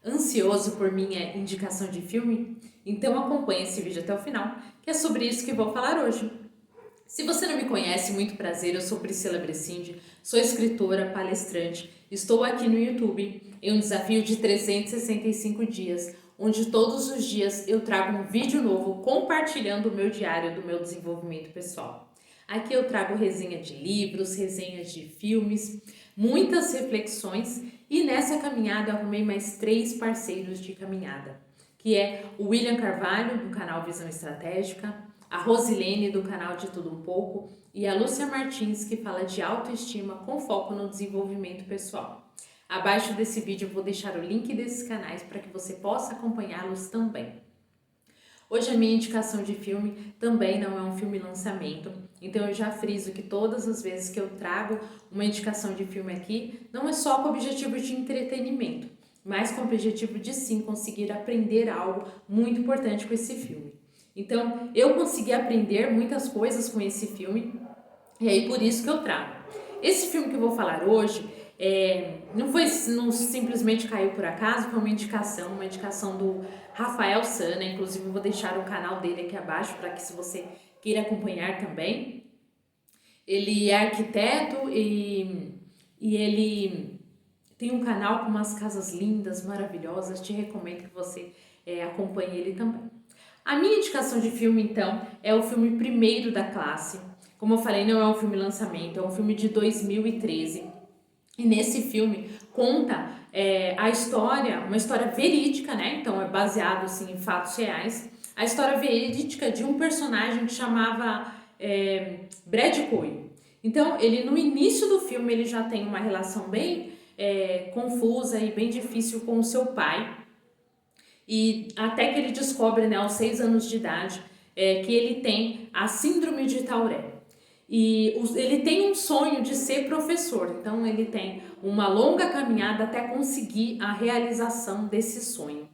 Ansioso por minha indicação de filme? Então acompanhe esse vídeo até o final, que é sobre isso que vou falar hoje. Se você não me conhece, muito prazer, eu sou Priscila Brecindi, sou escritora, palestrante, estou aqui no YouTube em um desafio de 365 dias, onde todos os dias eu trago um vídeo novo compartilhando o meu diário do meu desenvolvimento pessoal. Aqui eu trago resenha de livros, resenhas de filmes, muitas reflexões e nessa caminhada eu arrumei mais 3 parceiros de caminhada, que é o William Carvalho, do canal Visão Estratégica, a Rosilene, do canal De Tudo Um Pouco, e a Lúcia Martins, que fala de autoestima com foco no desenvolvimento pessoal. Abaixo desse vídeo eu vou deixar o link desses canais para que você possa acompanhá-los também. Hoje a minha indicação de filme também não é um filme lançamento, então eu já friso que todas as vezes que eu trago uma indicação de filme aqui, não é só com o objetivo de entretenimento, mas com o objetivo de sim conseguir aprender algo muito importante com esse filme. Então eu consegui aprender muitas coisas com esse filme e aí por isso que eu trago. Esse filme que eu vou falar hoje não simplesmente caiu por acaso, foi uma indicação do Rafael Sana, inclusive eu vou deixar o canal dele aqui abaixo para que se você queira acompanhar também. Ele é arquiteto e ele tem um canal com umas casas lindas, maravilhosas, te recomendo que você acompanhe ele também. A minha indicação de filme, então, é o filme Primeiro da Classe. Como eu falei, não é um filme lançamento, é um filme de 2013. E nesse filme conta a história, uma história verídica, né? Então é baseado assim, em fatos reais. A história verídica de um personagem que chamava Brad Coy. Então ele no início do filme ele já tem uma relação bem confusa e bem difícil com o seu pai. E até que ele descobre, né, aos 6 anos de idade, que ele tem a síndrome de Tourette. E ele tem um sonho de ser professor, então ele tem uma longa caminhada até conseguir a realização desse sonho.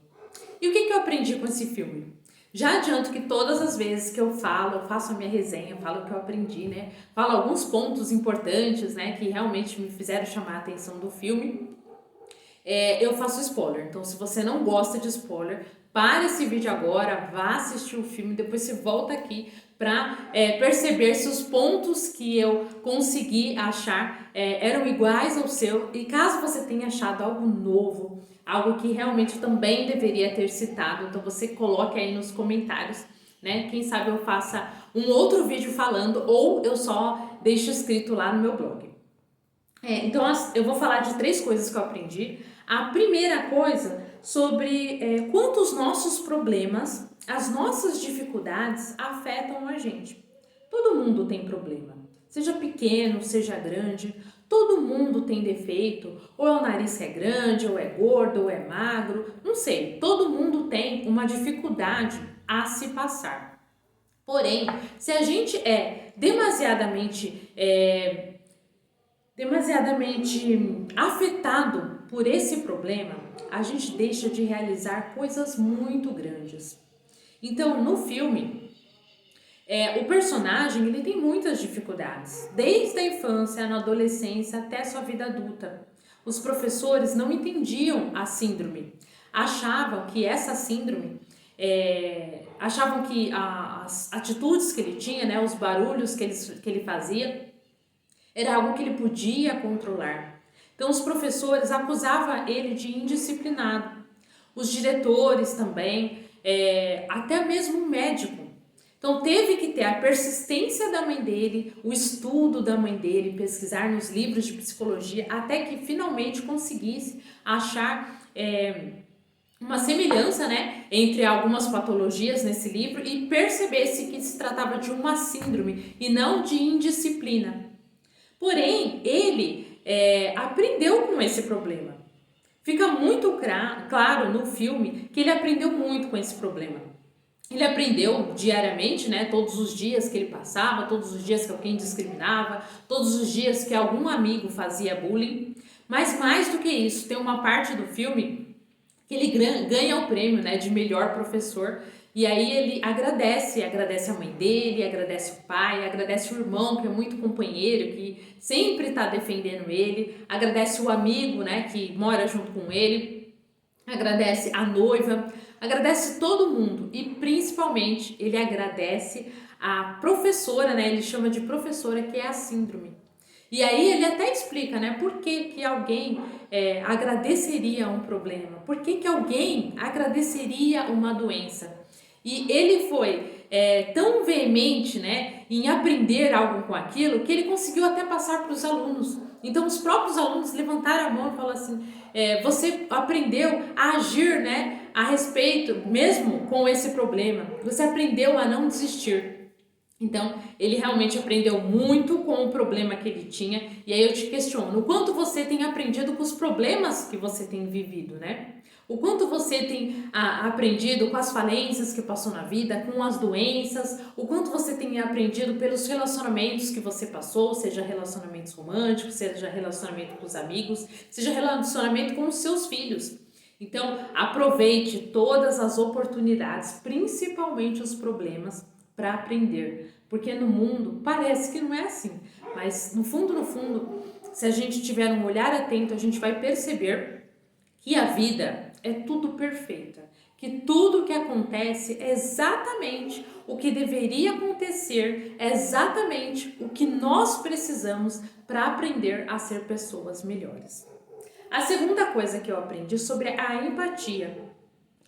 E o que eu aprendi com esse filme? Já adianto que todas as vezes que eu falo, eu faço a minha resenha, falo o que eu aprendi, né? Falo alguns pontos importantes, né, que realmente me fizeram chamar a atenção do filme. Eu faço spoiler, então se você não gosta de spoiler, para esse vídeo agora, vá assistir o filme, depois você volta aqui para perceber se os pontos que eu consegui achar eram iguais ao seu, e caso você tenha achado algo novo, algo que realmente também deveria ter citado, então você coloque aí nos comentários, né? Quem sabe eu faça um outro vídeo falando ou eu só deixo escrito lá no meu blog. Então eu vou falar de 3 coisas que eu aprendi. A primeira coisa sobre quanto os nossos problemas, as nossas dificuldades afetam a gente. Todo mundo tem problema, seja pequeno, seja grande, todo mundo tem defeito, ou é o nariz que é grande, ou é gordo, ou é magro, não sei, todo mundo tem uma dificuldade a se passar. Porém, se a gente é demasiadamente afetado por esse problema, a gente deixa de realizar coisas muito grandes. Então, no filme, o personagem ele tem muitas dificuldades, desde a infância, na adolescência até a sua vida adulta. Os professores não entendiam a síndrome, achavam que essa síndrome, achavam que as atitudes que ele tinha, né, os barulhos que ele fazia, era algo que ele podia controlar. Então os professores acusavam ele de indisciplinado. Os diretores também, até mesmo o médico. Então teve que ter a persistência da mãe dele, o estudo da mãe dele, pesquisar nos livros de psicologia, até que finalmente conseguisse achar uma semelhança, né, entre algumas patologias nesse livro e percebesse que se tratava de uma síndrome e não de indisciplina. Porém, ele aprendeu com esse problema. Fica muito claro no filme que ele aprendeu muito com esse problema. Ele aprendeu diariamente, né, todos os dias que ele passava, todos os dias que alguém discriminava, todos os dias que algum amigo fazia bullying. Mas mais do que isso, tem uma parte do filme que ele ganha o prêmio, né, de melhor professor. E aí ele agradece a mãe dele, agradece o pai, agradece o irmão, que é muito companheiro, que sempre está defendendo ele, agradece o amigo, né, que mora junto com ele. agradece a noiva, agradece todo mundo e principalmente ele agradece a professora, né? Ele chama de professora, que é a síndrome. E aí ele até explica, né, por que que alguém agradeceria um problema, por que que alguém agradeceria uma doença. E ele foi tão veemente, né, em aprender algo com aquilo, que ele conseguiu até passar para os alunos. Então os próprios alunos levantaram a mão e falaram assim, você aprendeu a agir, né, a respeito, mesmo com esse problema, você aprendeu a não desistir. Então, ele realmente aprendeu muito com o problema que ele tinha. E aí eu te questiono, o quanto você tem aprendido com os problemas que você tem vivido, né? O quanto você tem aprendido com as falências que passou na vida, com as doenças, o quanto você tem aprendido pelos relacionamentos que você passou, seja relacionamentos românticos, seja relacionamento com os amigos, seja relacionamento com os seus filhos. Então, aproveite todas as oportunidades, principalmente os problemas, para aprender, porque no mundo parece que não é assim, mas no fundo, se a gente tiver um olhar atento, a gente vai perceber que a vida é tudo perfeita, que tudo que acontece é exatamente o que deveria acontecer, é exatamente o que nós precisamos para aprender a ser pessoas melhores. A segunda coisa que eu aprendi sobre a empatia.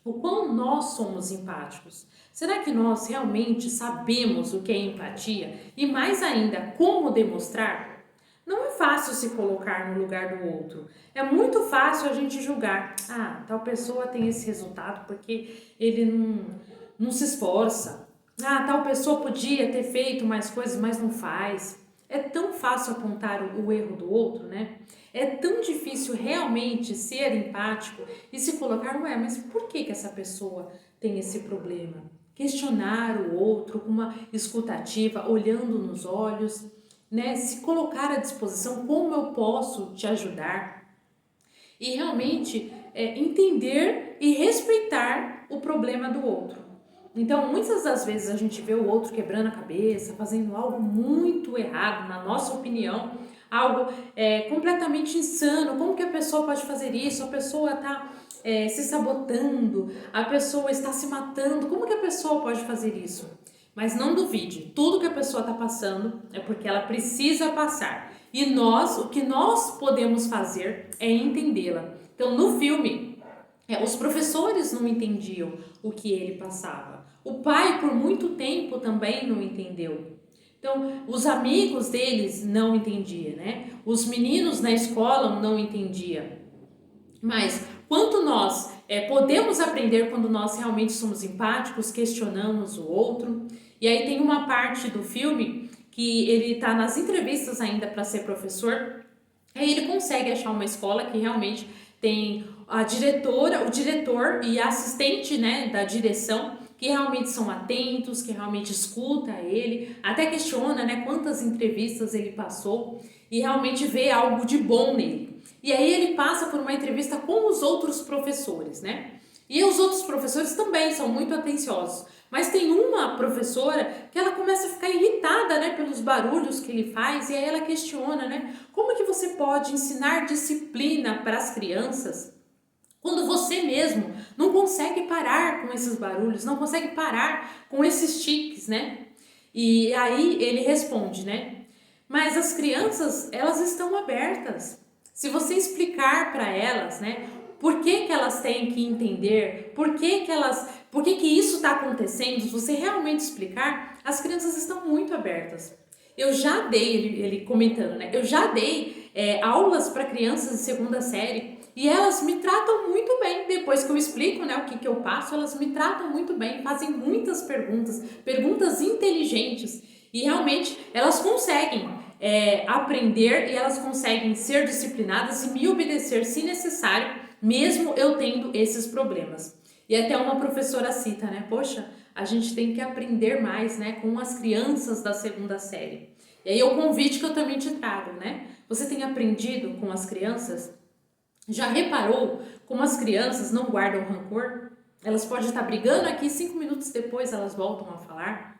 O quão nós somos empáticos? Será que nós realmente sabemos o que é empatia? E mais ainda, como demonstrar? Não é fácil se colocar no lugar do outro. É muito fácil a gente julgar. Ah, tal pessoa tem esse resultado porque ele não se esforça. Ah, tal pessoa podia ter feito mais coisas, mas não faz. É tão fácil apontar o erro do outro, né? É tão difícil realmente ser empático e se colocar, ué, mas por que que essa pessoa tem esse problema? Questionar o outro com uma escutativa, olhando nos olhos, né? Se colocar à disposição, como eu posso te ajudar? E realmente entender e respeitar o problema do outro. Então, muitas das vezes a gente vê o outro quebrando a cabeça, fazendo algo muito errado, na nossa opinião, algo completamente insano. Como que a pessoa pode fazer isso? A pessoa está se sabotando, a pessoa está se matando. Como que a pessoa pode fazer isso? Mas não duvide, tudo que a pessoa está passando é porque ela precisa passar. E nós, o que nós podemos fazer é entendê-la. Então, no filme, os professores não entendiam o que ele passava. O pai, por muito tempo, também não entendeu. Então, os amigos deles não entendiam, né? Os meninos na escola não entendiam. Mas quanto nós podemos aprender quando nós realmente somos empáticos, questionamos o outro. E aí tem uma parte do filme que ele está nas entrevistas ainda para ser professor. Aí ele consegue achar uma escola que realmente tem a diretora, o diretor e a assistente, né, da direção, que realmente são atentos, que realmente escuta ele, até questiona, né, quantas entrevistas ele passou e realmente vê algo de bom nele. E aí ele passa por uma entrevista com os outros professores, né? E os outros professores também são muito atenciosos. Mas tem uma professora que ela começa a ficar irritada, né, pelos barulhos que ele faz, e aí ela questiona, né, como que você pode ensinar disciplina para as crianças quando você mesmo não consegue parar com esses barulhos, não consegue parar com esses tiques, né? E aí ele responde, né, mas as crianças, elas estão abertas. Se você explicar para elas, né, por que que elas têm que entender, por que que isso está acontecendo, se você realmente explicar, as crianças estão muito abertas. Eu já dei, ele comentando, né, eu já dei aulas para crianças de segunda série e elas me tratam muito bem. Depois que eu explico, né, o que eu passo, elas me tratam muito bem, fazem muitas perguntas, perguntas inteligentes. E realmente elas conseguem aprender e elas conseguem ser disciplinadas e me obedecer se necessário, mesmo eu tendo esses problemas. E até uma professora cita, né? Poxa, a gente tem que aprender mais, né, com as crianças da segunda série. E aí é o convite que eu também te trago, né? Você tem aprendido com as crianças? Já reparou como as crianças não guardam rancor? Elas podem estar brigando aqui, 5 minutos depois elas voltam a falar.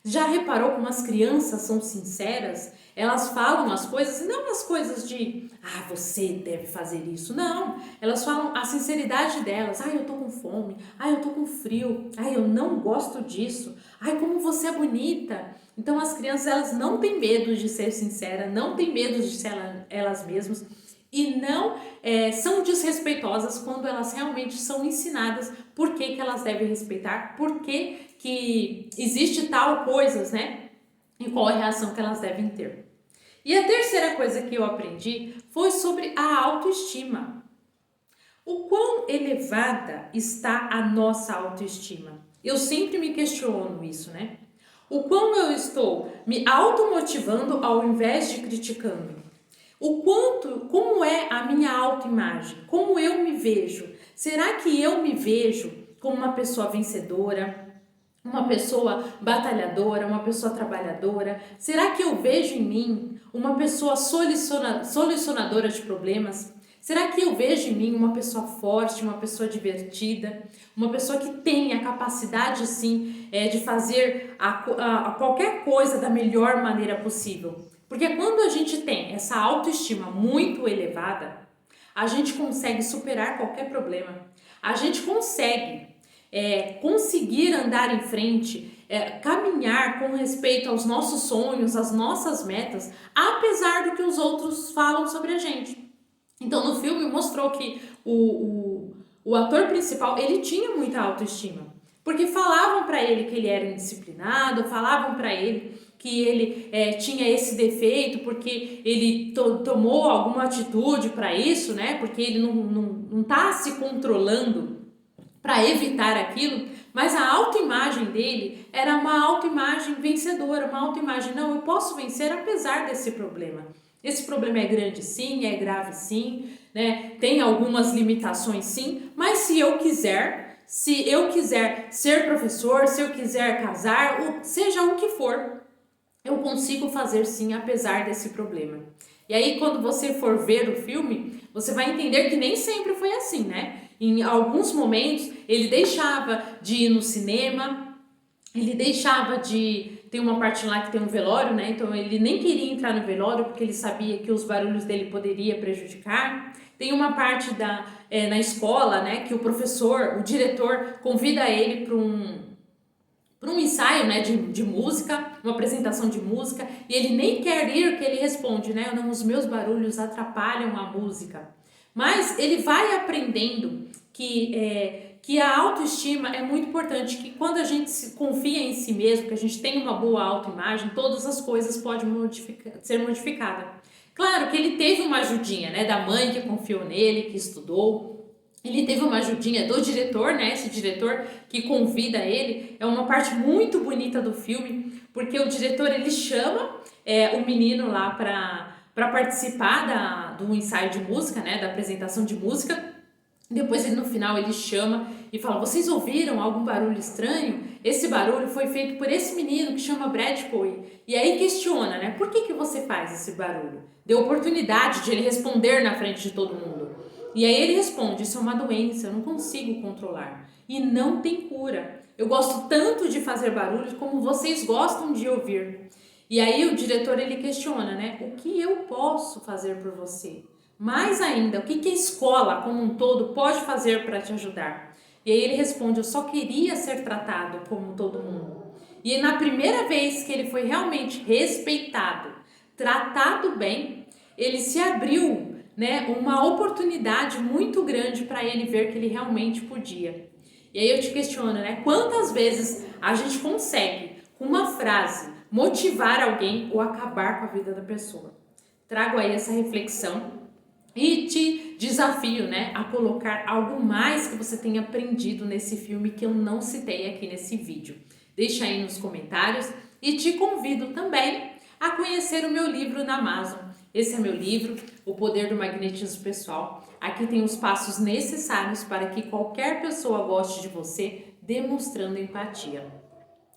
Já reparou como as crianças são sinceras? Elas falam as coisas e não as coisas de, você deve fazer isso. Não, elas falam a sinceridade delas. Eu tô com fome. Eu tô com frio. Eu não gosto disso. Como você é bonita. Então as crianças, elas não têm medo de ser sinceras, não têm medo de ser elas mesmas e não são desrespeitosas quando elas realmente são ensinadas por que elas devem respeitar, por que existe tal coisas, né? E qual é a reação que elas devem ter. E a terceira coisa que eu aprendi foi sobre a autoestima. O quão elevada está a nossa autoestima? Eu sempre me questiono isso, né? O quão eu estou me automotivando ao invés de criticando? Como é a minha autoimagem? Como eu me vejo? Será que eu me vejo como uma pessoa vencedora? Uma pessoa batalhadora, uma pessoa trabalhadora? Será que eu vejo em mim uma pessoa solucionadora de problemas? Será que eu vejo em mim uma pessoa forte, uma pessoa divertida, uma pessoa que tem a capacidade sim de fazer qualquer coisa da melhor maneira possível? Porque quando a gente tem essa autoestima muito elevada, a gente consegue superar qualquer problema, a gente consegue conseguir andar em frente, caminhar com respeito aos nossos sonhos, às nossas metas, apesar do que os outros falam sobre a gente. Então no filme mostrou que o ator principal, ele tinha muita autoestima, porque falavam para ele que ele era indisciplinado, falavam para ele que ele tinha esse defeito porque ele tomou alguma atitude para isso, né? Porque ele não tá se controlando para evitar aquilo, mas a autoimagem dele era uma autoimagem vencedora, uma autoimagem, não, eu posso vencer apesar desse problema. Esse problema é grande sim, é grave sim, né? Tem algumas limitações sim, mas se eu quiser ser professor, se eu quiser casar, seja o que for, eu consigo fazer sim, apesar desse problema. E aí, quando você for ver o filme, você vai entender que nem sempre foi assim, né? Em alguns momentos, ele deixava de ir no cinema, ele deixava de... Tem uma parte lá que tem um velório, né? Então, ele nem queria entrar no velório porque ele sabia que os barulhos dele poderiam prejudicar. Tem uma parte na escola, né? Que o professor, o diretor, convida ele para um ensaio, né, de música, uma apresentação de música, e ele nem quer ir, que ele responde, né, não, os meus barulhos atrapalham a música. Mas ele vai aprendendo que a autoestima é muito importante, que quando a gente se confia em si mesmo, que a gente tem uma boa autoimagem, todas as coisas podem ser modificadas. Claro que ele teve uma ajudinha, né, da mãe que confiou nele, que estudou. Ele teve uma ajudinha do diretor, né? Esse diretor que convida ele. É uma parte muito bonita do filme, porque o diretor, ele chama o menino lá para participar do ensaio de música, né? Da apresentação de música. Depois no final ele chama e fala, vocês ouviram algum barulho estranho? Esse barulho foi feito por esse menino que chama Brad Coy. E aí questiona, né? Por que você faz esse barulho? Deu oportunidade de ele responder na frente de todo mundo. E aí ele responde, isso é uma doença, eu não consigo controlar. E não tem cura. Eu gosto tanto de fazer barulho como vocês gostam de ouvir. E aí o diretor, ele questiona, né? O que eu posso fazer por você? Mais ainda, o que a escola como um todo pode fazer para te ajudar? E aí ele responde, eu só queria ser tratado como todo mundo. E na primeira vez que ele foi realmente respeitado, tratado bem, ele se abriu, né, uma oportunidade muito grande para ele ver que ele realmente podia. E aí eu te questiono, né? Quantas vezes a gente consegue, com uma frase, motivar alguém ou acabar com a vida da pessoa? Trago aí essa reflexão e te desafio, né, a colocar algo mais que você tenha aprendido nesse filme que eu não citei aqui nesse vídeo. Deixa aí nos comentários e te convido também a conhecer o meu livro na Amazon. Esse é meu livro, O Poder do Magnetismo Pessoal. Aqui tem os passos necessários para que qualquer pessoa goste de você, demonstrando empatia.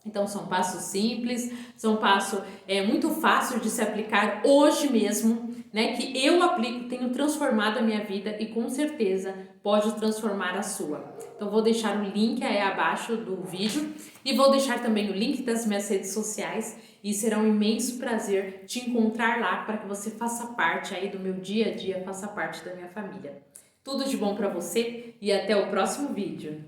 Então são passos simples, são passos muito fácil de se aplicar hoje mesmo, né? Que eu aplico, tenho transformado a minha vida e com certeza pode transformar a sua. Então vou deixar o link aí abaixo do vídeo e vou deixar também o link das minhas redes sociais e será um imenso prazer te encontrar lá para que você faça parte aí do meu dia a dia, faça parte da minha família. Tudo de bom para você e até o próximo vídeo.